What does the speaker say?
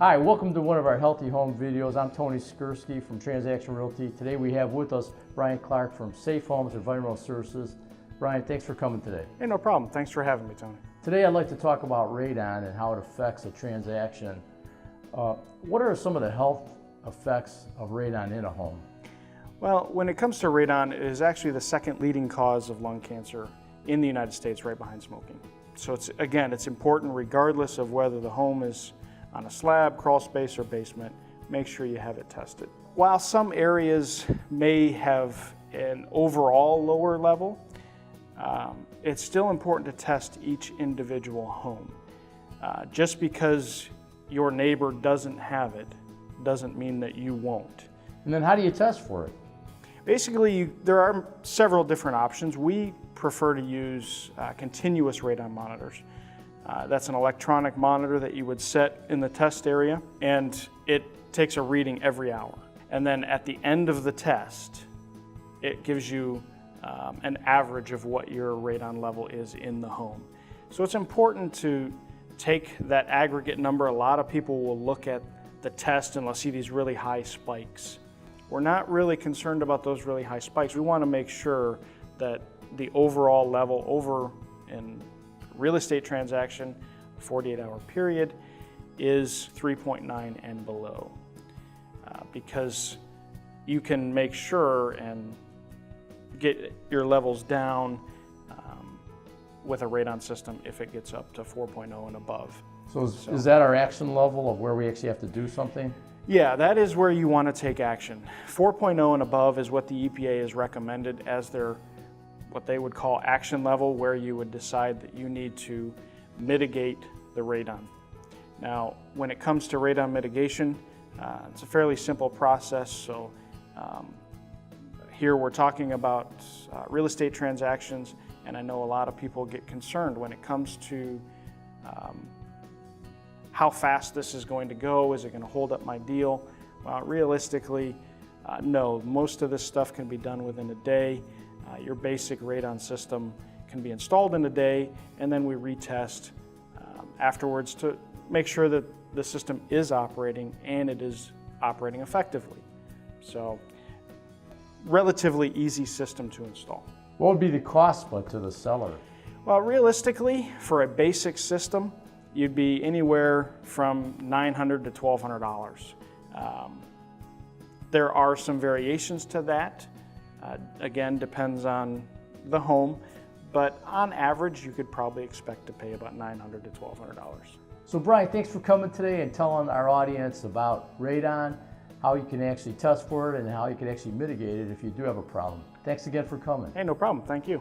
Hi, welcome to one of our Healthy Home videos. I'm Tony Skursky from Transaction Realty. Today we have with us Brian Clark from Safe Homes Environmental Services. Brian, thanks for coming today. Hey, no problem. Thanks for having me, Tony. Today I'd like to talk about radon and how it affects a transaction. What are some of the health effects of radon in a home? Well, when it comes to radon, it is actually the second leading cause of lung cancer in the United States, right behind smoking. So it's important regardless of whether the home is on a slab, crawl space, or basement, make sure you have it tested. While some areas may have an overall lower level, it's still important to test each individual home. Just because your neighbor doesn't have it doesn't mean that you won't. And then how do you test for it? Basically, there are several different options. We prefer to use continuous radon monitors. That's an electronic monitor that you would set in the test area, and it takes a reading every hour. And then at the end of the test, it gives you an average of what your radon level is in the home. So it's important to take that aggregate number. A lot of people will look at the test and they'll see these really high spikes. We're not really concerned about those really high spikes. We want to make sure that the overall level over in real estate transaction, 48-hour period, is 3.9 and below. Because you can make sure and get your levels down with a radon system if it gets up to 4.0 and above. So is that our action level of where we actually have to do something? Yeah, that is where you want to take action. 4.0 and above is what the EPA has recommended as their what they would call action level, where you would decide that you need to mitigate the radon. Now, when it comes to radon mitigation, it's a fairly simple process. So here we're talking about real estate transactions, and I know a lot of people get concerned when it comes to how fast this is going to go. Is it going to hold up my deal? Well, realistically, no. Most of this stuff can be done within a day. Your basic radon system can be installed in a day, and then we retest afterwards to make sure that the system is operating and it is operating effectively. So, relatively easy system to install. What would be the cost split to the seller? Well, realistically, for a basic system, you'd be anywhere from $900 to $1,200. There are some variations to that. Again, depends on the home, but on average, you could probably expect to pay about $900 to $1,200. So Brian, thanks for coming today and telling our audience about radon, how you can actually test for it, and how you can actually mitigate it if you do have a problem. Thanks again for coming. Hey, no problem. Thank you.